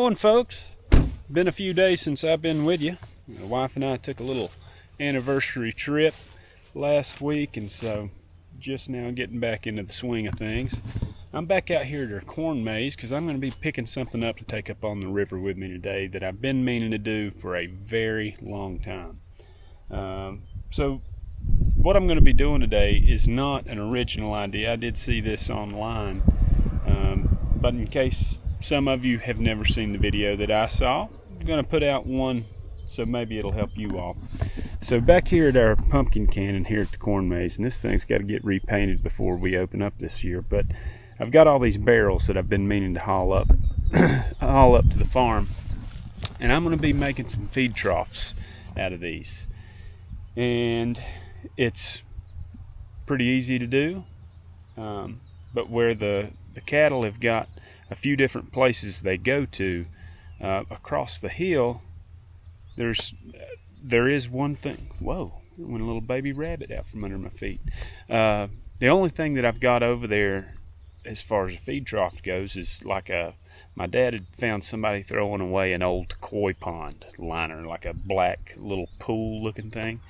going, folks? Been a few days since I've been with you. My wife and I took a little anniversary trip last week, and so just now getting back into the swing of things. I'm back out here at our corn maze because I'm going to be picking something up to take up on the river with me today that I've been meaning to do for a very long time. So what I'm going to be doing today is not an original idea. I did see this online, but in case some of you have never seen the video that I saw, I'm going to put out one so maybe it'll help you all. So back here at our pumpkin cannon here at the corn maze, and this thing's got to get repainted before we open up this year, but I've got all these barrels that I've been meaning to haul up to the farm, and I'm going to be making some feed troughs out of these. And it's pretty easy to do, but where the cattle have got a few different places they go to across the hill, there is one thing. Whoa, went a little baby rabbit out from under my feet. The only thing that I've got over there as far as a feed trough goes is like my dad had found somebody throwing away an old koi pond liner, like a black little pool looking thing.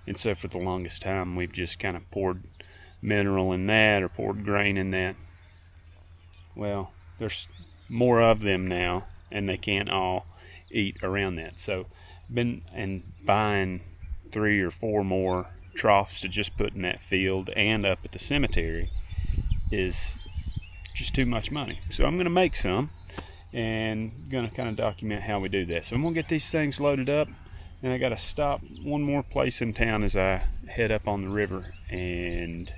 And so for the longest time we've just kind of poured mineral in that or poured grain in that. Well, there's more of them now and they can't all eat around that. So been buying 3 or 4 more troughs to just put in that field and up at the cemetery is just too much money. So I'm going to make some and going to kind of document how we do that. So I'm going to get these things loaded up, and I got to stop one more place in town as I head up on the river, and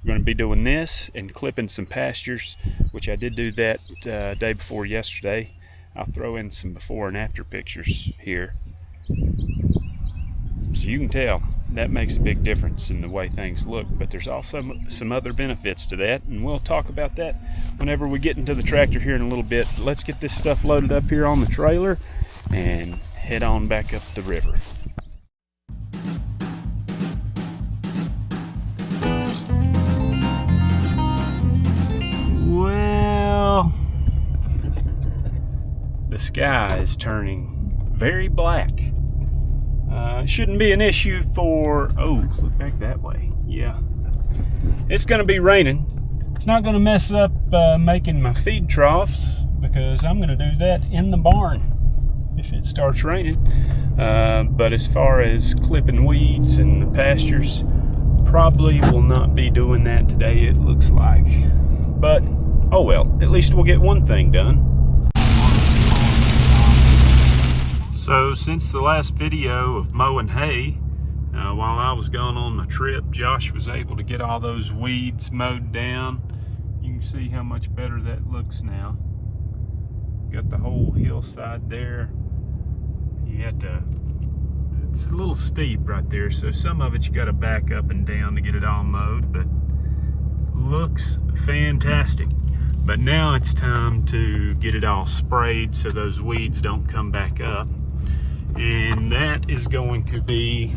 we're going to be doing this and clipping some pastures, which I did do that day before yesterday. I'll throw in some before and after pictures here, so you can tell that makes a big difference in the way things look. But there's also some other benefits to that, and we'll talk about that whenever we get into the tractor here in a little bit. Let's get this stuff loaded up here on the trailer and head on back up the river. Well, the sky is turning very black. Shouldn't be an issue for, oh, look back that way. Yeah, it's going to be raining. It's not going to mess up making my feed troughs, because I'm going to do that in the barn if it starts raining. But as far as clipping weeds and the pastures, probably will not be doing that today, it looks like. But oh well, at least we'll get one thing done. So since the last video of mowing hay, while I was gone on my trip, Josh was able to get all those weeds mowed down. You can see how much better that looks now. Got the whole hillside there. It's a little steep right there, so some of it you got to back up and down to get it all mowed, but looks fantastic. But now it's time to get it all sprayed so those weeds don't come back up. And that is going to be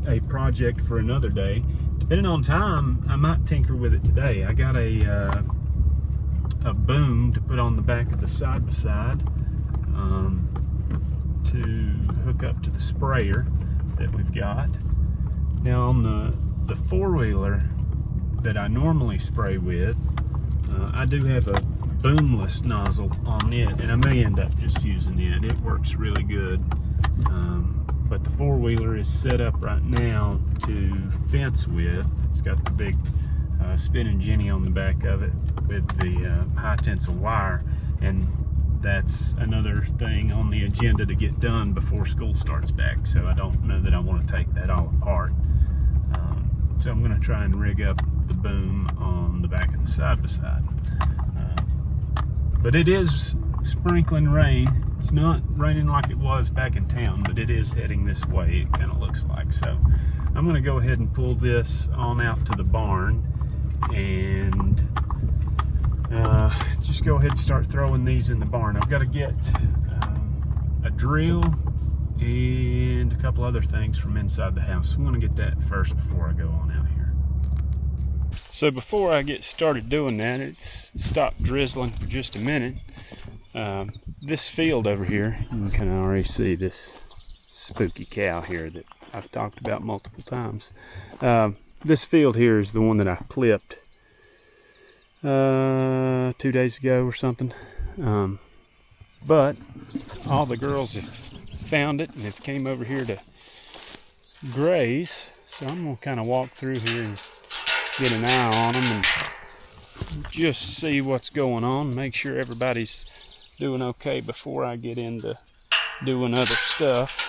a project for another day. Depending on time, I might tinker with it today. I got a boom to put on the back of the side-by-side to hook up to the sprayer that we've got. Now on the four-wheeler that I normally spray with, I do have a boomless nozzle on it, and I may end up just using it. It works really good. But the four-wheeler is set up right now to fence with. It's got the big spinning jenny on the back of it with the high tensile wire, and that's another thing on the agenda to get done before school starts back. So I don't know that I want to take that all apart. So I'm going to try and rig up the boom on the back of the side-by-side. But it is sprinkling rain. It's not raining like it was back in town, but it is heading this way, it kind of looks like. So I'm going to go ahead and pull this on out to the barn and just go ahead and start throwing these in the barn. I've got to get a drill and a couple other things from inside the house. I'm going to get that first before I go on out here. So before I get started doing that, it's stopped drizzling for just a minute. This field over here, you can already see this spooky cow here that I've talked about multiple times. This field here is the one that I clipped 2 days ago or something. But all the girls have found it and have came over here to graze. So I'm going to kind of walk through here and get an eye on them and just see what's going on. Make sure everybody's doing okay before I get into doing other stuff.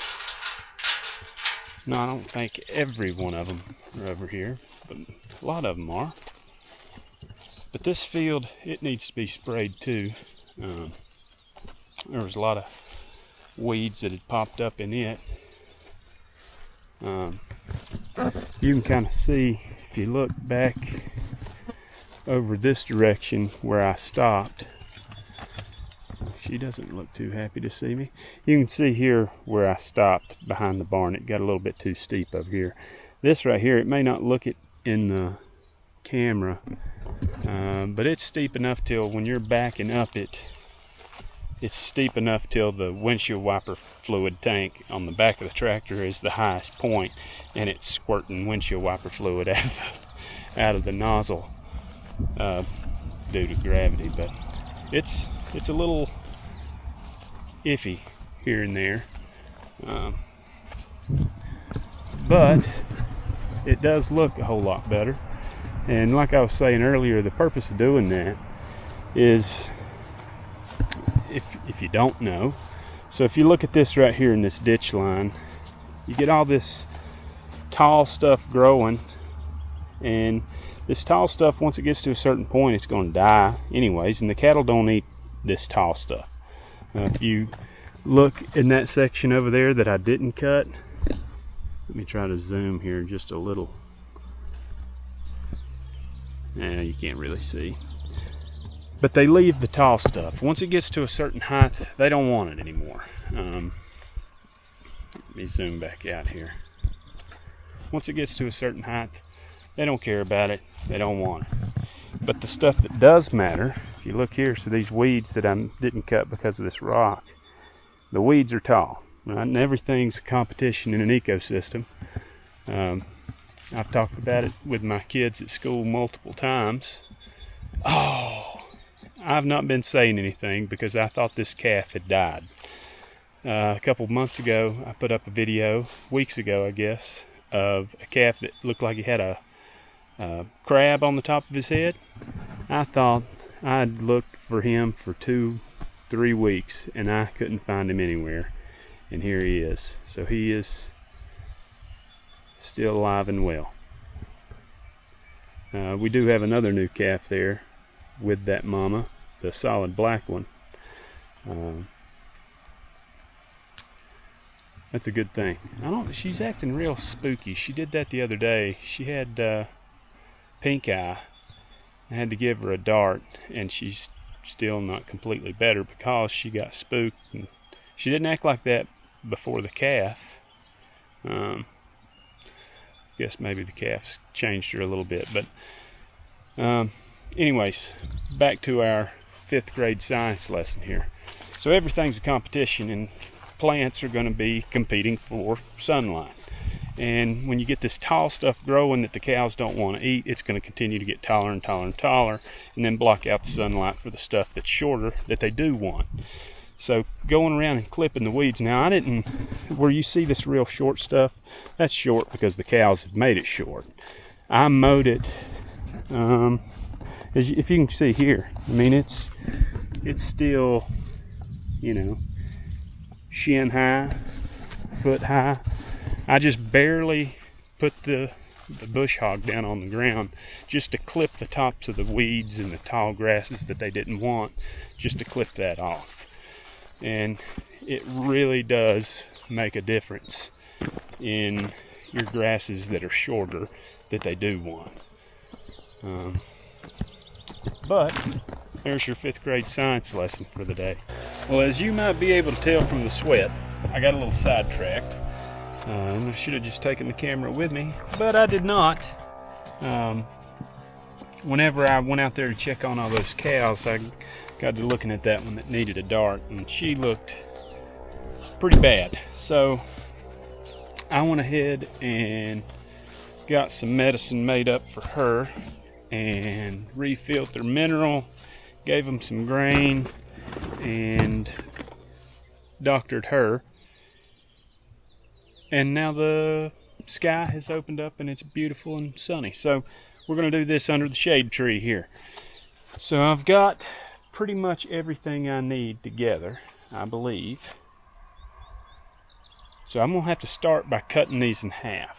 No, I don't think every one of them are over here, but a lot of them are. But this field, it needs to be sprayed too. There was a lot of weeds that had popped up in it. You can kind of see, if you look back over this direction where I stopped. She doesn't look too happy to see me. You can see here where I stopped behind the barn. It got a little bit too steep over here. This right here, it may not look it in the camera, but it's steep enough till when you're backing up it's steep enough till the windshield wiper fluid tank on the back of the tractor is the highest point, and it's squirting windshield wiper fluid out of the nozzle due to gravity. But it's a little iffy here and there, but it does look a whole lot better. And like I was saying earlier, the purpose of doing that is, if you don't know, so if you look at this right here in this ditch line, you get all this tall stuff growing, and this tall stuff, once it gets to a certain point, it's going to die anyways, and the cattle don't eat this tall stuff. If you look in that section over there that I didn't cut, let me try to zoom here just a little. You can't really see. But they leave the tall stuff. Once it gets to a certain height, they don't want it anymore. Let me zoom back out here. Once it gets to a certain height, they don't care about it. They don't want it. But the stuff that does matter, if you look here, so these weeds that I didn't cut because of this rock, the weeds are tall, right? And everything's a competition in an ecosystem. I've talked about it with my kids at school multiple times. Oh, I've not been saying anything because I thought this calf had died. A couple of months ago, I put up a video, weeks ago I guess, of a calf that looked like he had a crab on the top of his head. I thought I'd looked for him for 2-3 weeks and I couldn't find him anywhere, and here he is. So he is still alive and well. We do have another new calf there with that mama, the solid black one. That's a good thing. She's acting real spooky. She did that the other day. She had pink eye. I had to give her a dart, and she's still not completely better because she got spooked. And she didn't act like that before the calf. Guess maybe the calf's changed her a little bit. But anyways, back to our 5th grade science lesson here. So everything's a competition, and plants are going to be competing for sunlight. And when you get this tall stuff growing that the cows don't want to eat, it's going to continue to get taller and taller and taller, and then block out the sunlight for the stuff that's shorter that they do want. So going around and clipping the weeds. Now I didn't, where you see this real short stuff, that's short because the cows have made it short. I mowed it, if you can see here, I mean it's still, shin high, foot high. I just barely put the bush hog down on the ground just to clip the tops of the weeds and the tall grasses that they didn't want, just to clip that off. And it really does make a difference in your grasses that are shorter that they do want. But there's your 5th grade science lesson for the day. Well, as you might be able to tell from the sweat, I got a little sidetracked. I should have just taken the camera with me, but I did not. Whenever I went out there to check on all those cows, I got to looking at that one that needed a dart, and she looked pretty bad. So I went ahead and got some medicine made up for her and refilled their mineral, gave them some grain, and doctored her. And now the sky has opened up and it's beautiful and sunny. So we're going to do this under the shade tree here. So I've got pretty much everything I need together, I believe. So I'm going to have to start by cutting these in half.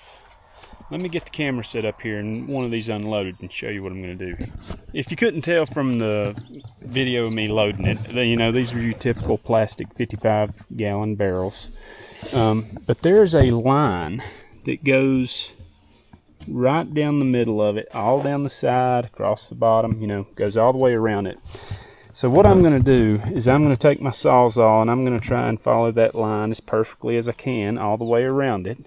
Let me get the camera set up here and one of these unloaded and show you what I'm going to do. If you couldn't tell from the video of me loading it, you know, these are your typical plastic 55-gallon barrels. But there's a line that goes right down the middle of it, all down the side, across the bottom, you know, goes all the way around it. So what I'm going to do is I'm going to take my Sawzall and I'm going to try and follow that line as perfectly as I can all the way around it.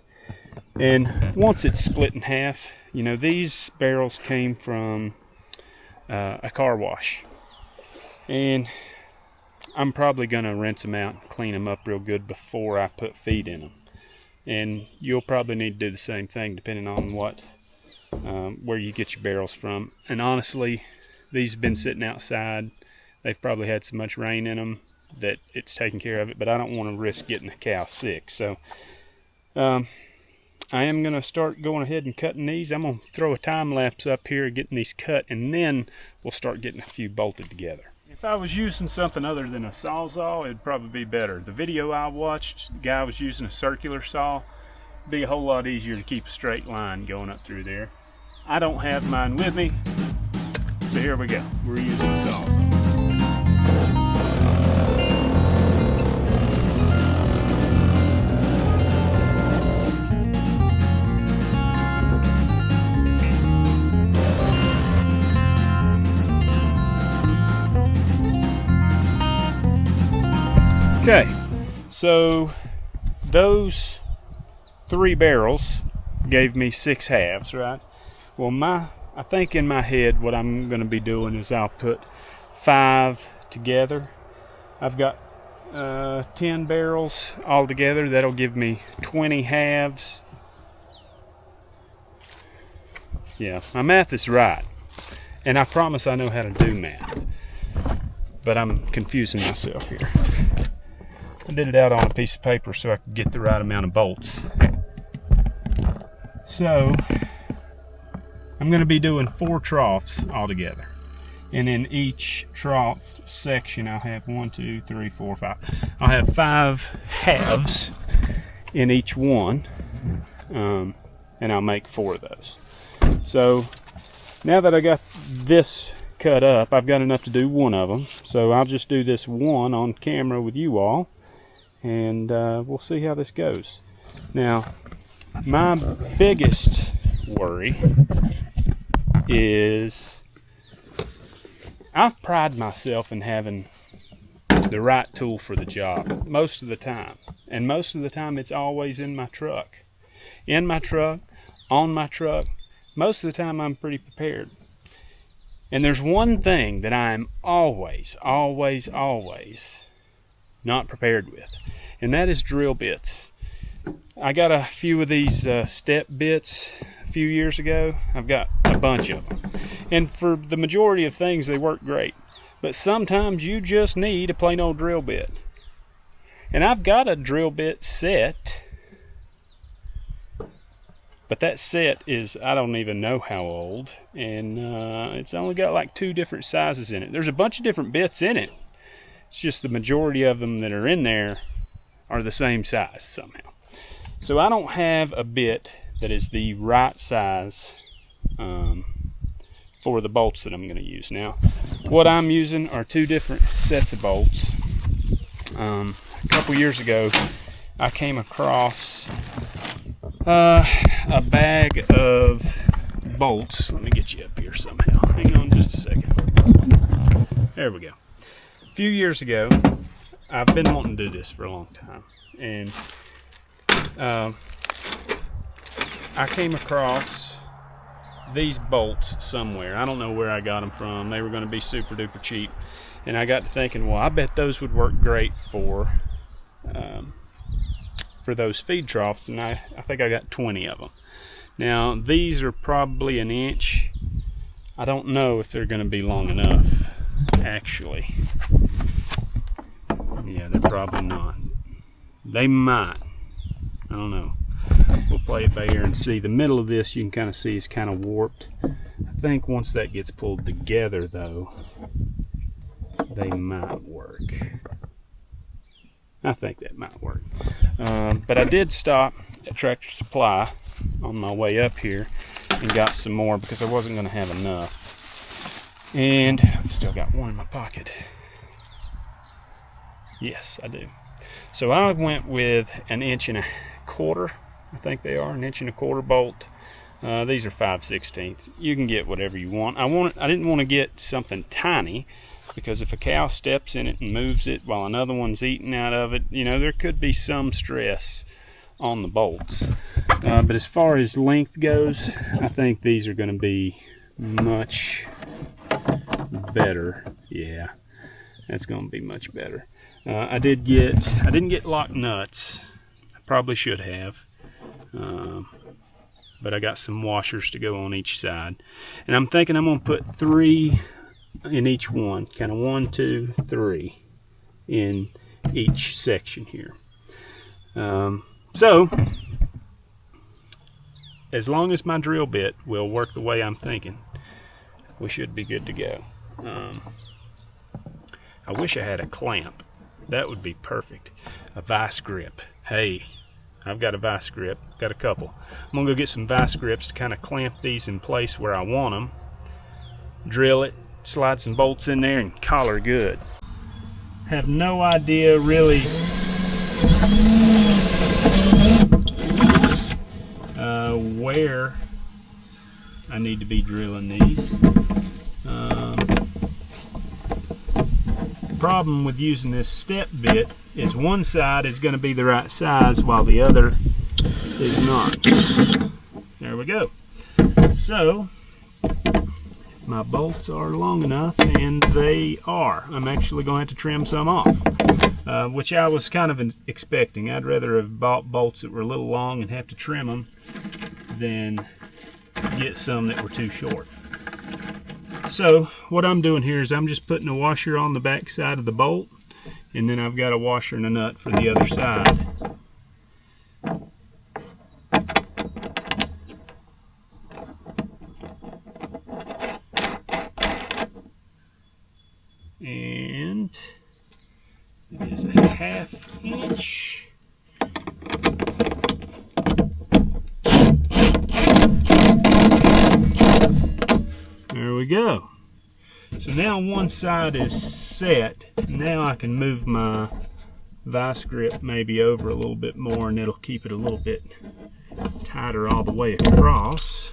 And once it's split in half, you know, these barrels came from a car wash. And I'm probably going to rinse them out and clean them up real good before I put feed in them. And you'll probably need to do the same thing depending on what, where you get your barrels from. And honestly, these have been sitting outside. They've probably had so much rain in them that it's taken care of it, but I don't want to risk getting a cow sick. So I am going to start going ahead and cutting these. I'm going to throw a time lapse up here getting these cut, and then we'll start getting a few bolted together. If I was using something other than a Sawzall, it'd probably be better. The video I watched, the guy was using a circular saw. It'd be a whole lot easier to keep a straight line going up through there. I don't have mine with me, so here we go. We're using a Sawzall. Okay, so those 3 barrels gave me 6 halves, right? Well, I think in my head what I'm going to be doing is I'll put 5 together. I've got 10 barrels all together. That'll give me 20 halves. Yeah, my math is right. And I promise I know how to do math. But I'm confusing myself here. I did it out on a piece of paper so I could get the right amount of bolts. So I'm going to be doing 4 troughs altogether. And in each trough section I'll have 1, 2, 3, 4, 5. I'll have 5 halves in each one. And I'll make 4 of those. So now that I got this cut up, I've got enough to do one of them. So I'll just do this one on camera with you all. And we'll see how this goes. Now, my biggest worry is I've prided myself in having the right tool for the job most of the time. And most of the time it's always in my truck. In my truck, on my truck, most of the time I'm pretty prepared. And there's one thing that I'm always not prepared with, and that is drill bits. I got a few of these step bits a few years ago. I've got a bunch of them, and for the majority of things they work great, but sometimes you just need a plain old drill bit. And I've got a drill bit set, but that set is, I don't even know how old, and it's only got like 2 different sizes in it. There's a bunch of different bits in it. It's just the majority of them that are in there are the same size somehow. So I don't have a bit that is the right size for the bolts that I'm going to use. Now, what I'm using are 2 different sets of bolts. A couple years ago, I came across a bag of bolts. Let me get you up here somehow. Hang on just a second. There we go. A few years ago, I've been wanting to do this for a long time, and I came across these bolts somewhere. I don't know where I got them from. They were going to be super duper cheap. And I got to thinking, well, I bet those would work great for those feed troughs, and I think I got 20 of them. Now, these are probably an inch. I don't know if they're going to be long enough, actually. Yeah, they're probably not. They might. I don't know. We'll play it by ear and see. The middle of this you can kind of see is kind of warped. I think once that gets pulled together, though, they might work. I think that might work. But I did stop at Tractor Supply on my way up here and got some more because I wasn't going to have enough. And I've still got one in my pocket. Yes, I do. So I went with 1 1/4 inch. I think they are 1 1/4 inch bolt. These are 5/16. You can get whatever you want. I didn't want to get something tiny, because if a cow steps in it and moves it while another one's eating out of it, you know, there could be some stress on the bolts. But as far as length goes, I think these are going to be much better. Yeah, that's going to be much better. I didn't get lock nuts. I probably should have. But I got some washers to go on each side. And I'm thinking I'm going to put 3 in each one. Kind of 1, 2, 3 in each section here. So, as long as my drill bit will work the way I'm thinking, we should be good to go. I wish I had a clamp. That would be perfect. A vice grip. Hey, I've got a vice grip. Got a couple. I'm going to go get some vice grips to kind of clamp these in place where I want them. Drill it, slide some bolts in there, and call her good. Have no idea really where I need to be drilling these. The problem with using this step bit is one side is going to be the right size while the other is not. There we go. So my bolts are long enough, and they are. I'm actually going to have to trim some off, which I was kind of expecting. I'd rather have bought bolts that were a little long and have to trim them than get some that were too short. So what I'm doing here is I'm just putting a washer on the back side of the bolt, and then I've got a washer and a nut for the other side. And it is a 1/2 inch. There we go. So now one side is set. Now I can move my vice grip maybe over a little bit more, and it'll keep it a little bit tighter all the way across.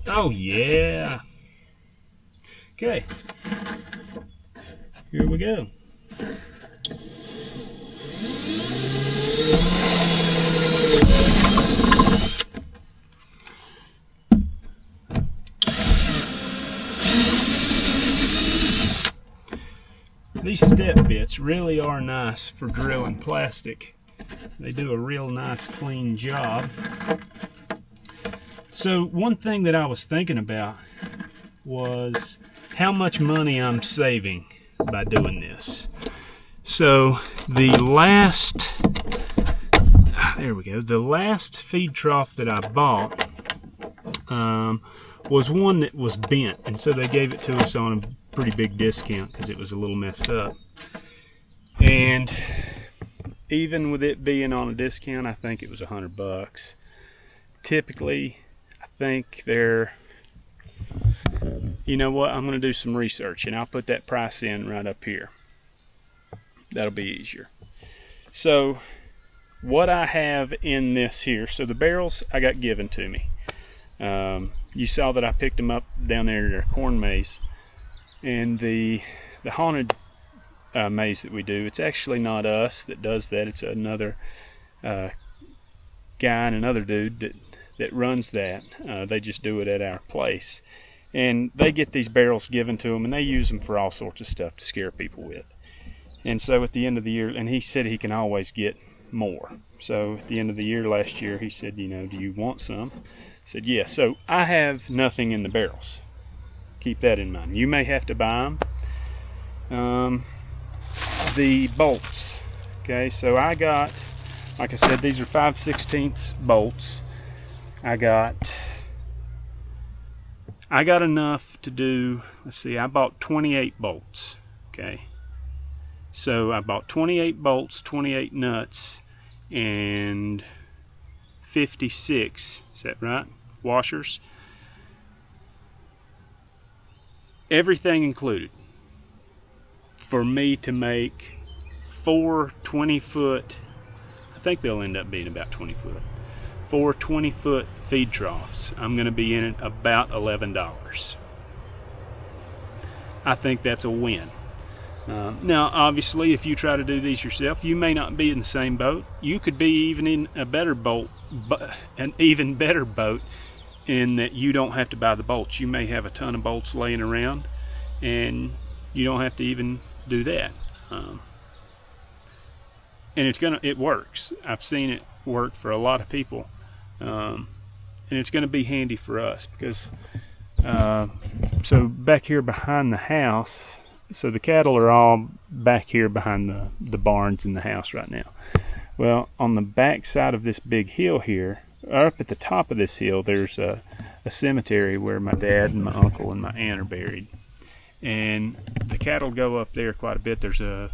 Oh yeah. Okay. Here we go. These step bits really are nice for drilling plastic. They do a real nice clean job. So one thing that I was thinking about was how much money I'm saving by doing this. So the last feed trough that I bought was one that was bent, and so they gave it to us on a pretty big discount because it was a little messed up. And even with it being on a discount, I think it was $100. Typically, I think they're, you know what, I'm going to do some research and I'll put that price in right up here. That'll be easier. So what I have in this here, so the barrels I got given to me. You saw that I picked them up down there at our corn maze. And the haunted maze that we do, it's actually not us that does that. It's another guy and another dude that runs that. They just do it at our place. And they get these barrels given to them, and they use them for all sorts of stuff to scare people with. And so at the end of the year, and he said he can always get more. So at the end of the year last year, he said, do you want some? I said, yeah. So I have nothing in the barrels. Keep that in mind. You may have to buy them. The bolts. Okay, so I got, like I said, these are 5/16 bolts. I got enough to do, let's see, I bought 28 bolts. Okay. So I bought 28 bolts, 28 nuts, and 56, is that right? Washers. Everything included. For me to make 4 20-foot, I think they'll end up being about 20 foot. 4 20-foot feed troughs. I'm going to be in it about $11. I think that's a win. Now, obviously, if you try to do these yourself, you may not be in the same boat. You could be even in a better boat, an even better boat, in that you don't have to buy the bolts. You may have a ton of bolts laying around, and you don't have to even do that. And it works. I've seen it work for a lot of people, and it's going to be handy for us because so back here behind the house. So the cattle are all back here behind the barns in the house right now. Well, on the back side of this big hill here, up at the top of this hill, there's a cemetery where my dad and my uncle and my aunt are buried. And the cattle go up there quite a bit. There's I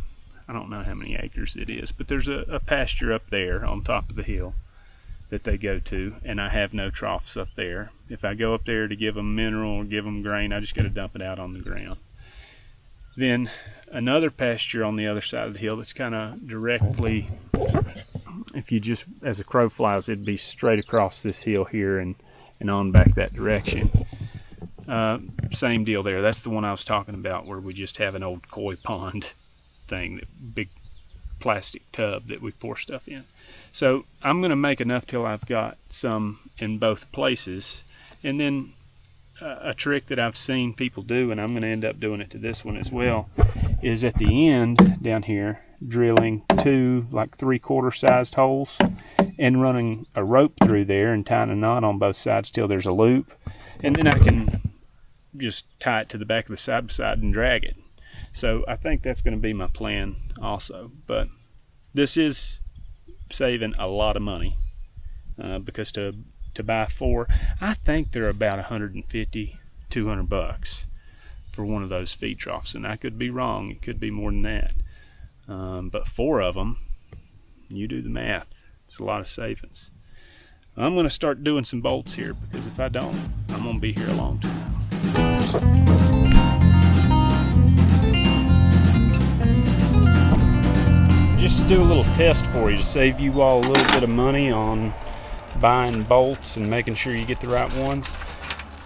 don't know how many acres it is, but there's a pasture up there on top of the hill that they go to, and I have no troughs up there. If I go up there to give them mineral or give them grain, I just got to dump it out on the ground. Then another pasture on the other side of the hill that's kind of directly, if you just, as a crow flies, it'd be straight across this hill here and on back that direction. Same deal there. That's the one I was talking about where we just have an old koi pond thing, that big plastic tub that we pour stuff in. So I'm going to make enough till I've got some in both places. And then a trick that I've seen people do, and I'm going to end up doing it to this one as well, is at the end down here drilling 2 like 3/4 sized holes and running a rope through there and tying a knot on both sides till there's a loop, and then I can just tie it to the back of the side by side and drag it. So I think that's going to be my plan also. But this is saving a lot of money because to buy 4, I think they're about $150-200 for one of those feed troughs, and I could be wrong. It could be more than that. But 4 of them, you do the math, it's a lot of savings. I'm going to start doing some bolts here, because if I don't, I'm going to be here a long time. Just to do a little test for you to save you all a little bit of money on buying bolts and making sure you get the right ones.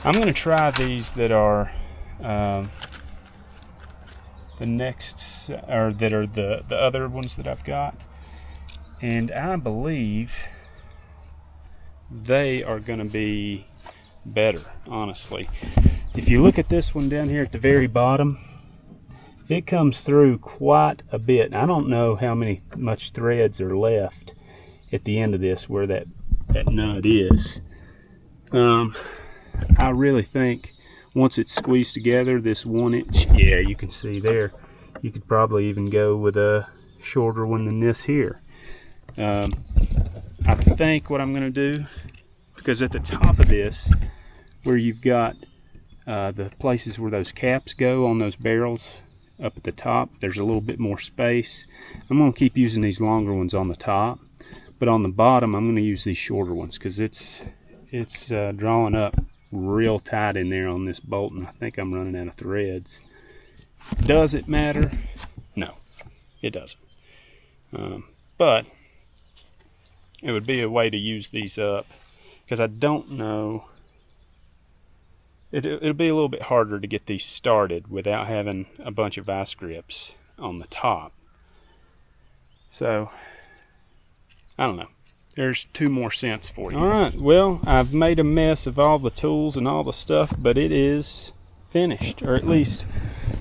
I'm going to try these that are the other ones that I've got, and I believe they are going to be better, honestly. If you look at this one down here at the very bottom, it comes through quite a bit. I don't know how much threads are left at the end of this where that nut is. I really think once it's squeezed together, this 1 inch, yeah, you can see there, you could probably even go with a shorter one than this here. I think what I'm going to do, because at the top of this, where you've got the places where those caps go on those barrels up at the top, there's a little bit more space. I'm going to keep using these longer ones on the top, but on the bottom I'm going to use these shorter ones because it's drawing up real tight in there on this bolt, and I think I'm running out of threads. Does it matter? No, it doesn't. But it would be a way to use these up, because I don't know, it'll be a little bit harder to get these started without having a bunch of vice grips on the top. So I don't know, there's 2 more cents for you. All right, well, I've made a mess of all the tools and all the stuff, but it is finished, or at least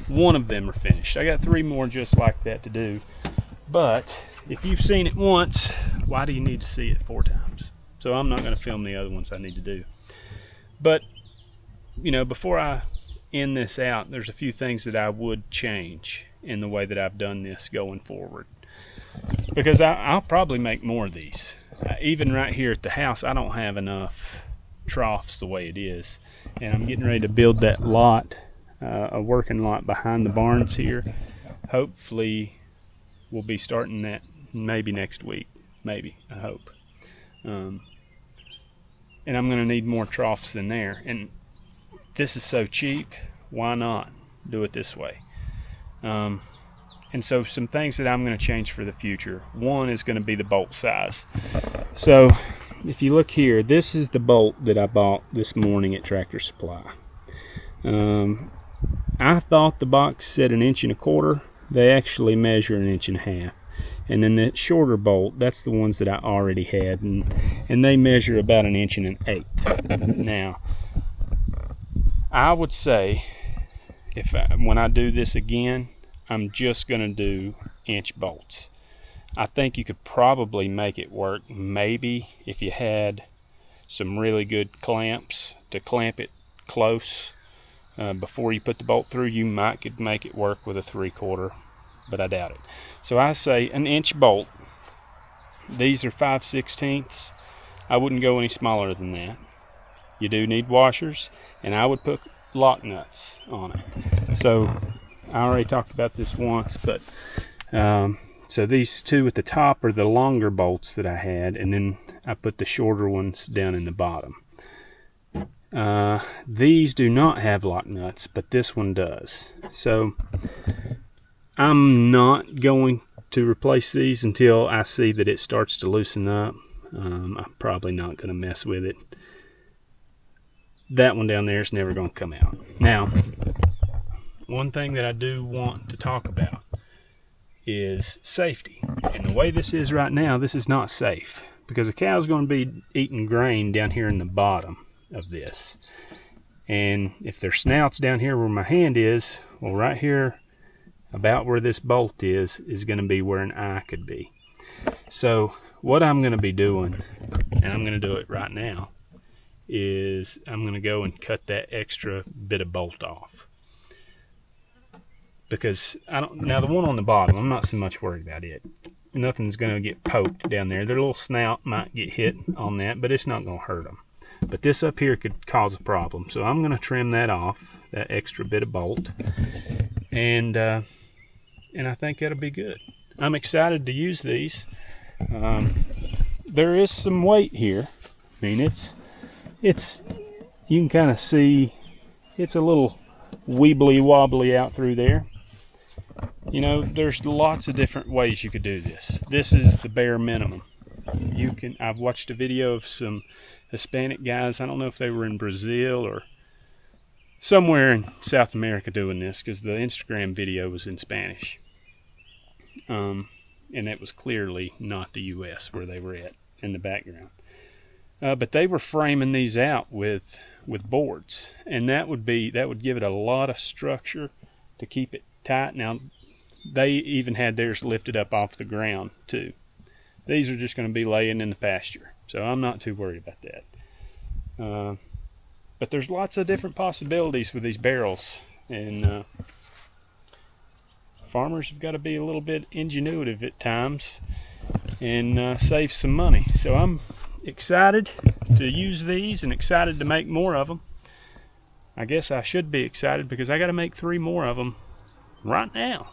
one of them are finished. I got 3 more just like that to do, but if you've seen it once, why do you need to see it 4 times? So I'm not going to film the other ones I need to do. But, you know, before I end this out, there's a few things that I would change in the way that I've done this going forward, because I'll probably make more of these. Even right here at the house, I don't have enough troughs the way it is, and I'm getting ready to build that lot, a working lot behind the barns here. Hopefully we'll be starting that maybe next week, maybe, I hope. And I'm going to need more troughs in there, and this is so cheap, why not do it this way? And so some things that I'm going to change for the future. One is going to be the bolt size. So if you look here, this is the bolt that I bought this morning at Tractor Supply. I thought the box said 1 1/4 inches. They actually measure 1 1/2 inches. And then the shorter bolt, that's the ones that I already had, and they measure about 1 1/8 inches. Now, I would say when I do this again, I'm just going to do inch bolts. I think you could probably make it work, maybe if you had some really good clamps to clamp it close before you put the bolt through. You could make it work with a 3/4, but I doubt it. So I say 1 inch bolt. These are 5/16. I wouldn't go any smaller than that. You do need washers, and I would put lock nuts on it. So I already talked about this once, but so these 2 at the top are the longer bolts that I had, and then I put the shorter ones down in the bottom. These do not have lock nuts, but this one does. So I'm not going to replace these until I see that it starts to loosen up. I'm probably not going to mess with it. That one down there is never going to come out. Now, one thing that I do want to talk about is safety. And the way this is right now, this is not safe, because a cow's going to be eating grain down here in the bottom of this. And if their snout's down here where my hand is, well, right here about where this bolt is going to be where an eye could be. So what I'm going to be doing, and I'm going to do it right now, is I'm going to go and cut that extra bit of bolt off. Because now the one on the bottom, I'm not so much worried about it. Nothing's going to get poked down there. Their little snout might get hit on that, but it's not going to hurt them. But this up here could cause a problem. So I'm going to trim that off, that extra bit of bolt. And I think that'll be good. I'm excited to use these. There is some weight here. I mean, it's you can kind of see it's a little weebly wobbly out through there. You know, there's lots of different ways you could do this. This is the bare minimum. I've watched a video of some Hispanic guys. I don't know if they were in Brazil or somewhere in South America doing this, because the Instagram video was in Spanish. And it was clearly not the US where they were at in the background. But they were framing these out with boards, and that would give it a lot of structure to keep it tight. Now, they even had theirs lifted up off the ground too. These are just going to be laying in the pasture, so I'm not too worried about that. But there's lots of different possibilities with these barrels, and farmers have got to be a little bit ingenuitive at times and save some money. So I'm excited to use these and excited to make more of them. I guess I should be excited because I got to make 3 more of them right now.